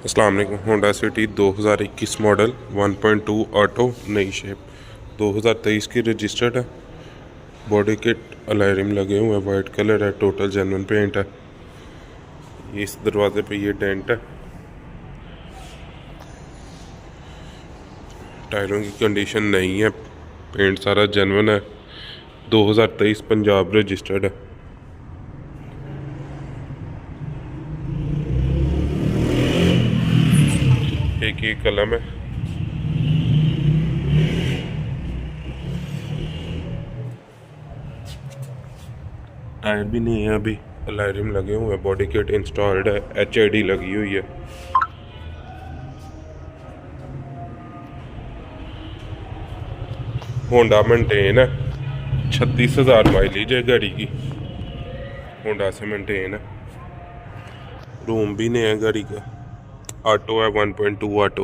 अस्सलाम वालेकुम। Honda city 2021 model 1.2 auto नई शेप 2023 की रजिस्टर्ड है। बॉडी किट अलॉय रिम लगे हुए हैं, वाइट कलर है, टोटल जेन्युइन पेंट है। इस दरवाजे पे ये डेंट है। टायरों की कंडीशन नहीं है, पेंट सारा जेन्युइन है। 2023 पंजाब रजिस्टर्ड है। एक ही कलम है। टायर भी नहीं है अभी, अलॉय रिम लगे हुए हैं, बॉडी किट इंस्टॉल्ड है, HID लगी हुई है। होंडा मेंटेन है, 36,000 माइलेज है गाड़ी की। होंडा से मेंटेन है। रूम भी नहीं है गाड़ी का। ऑटो है 1.2 ऑटो।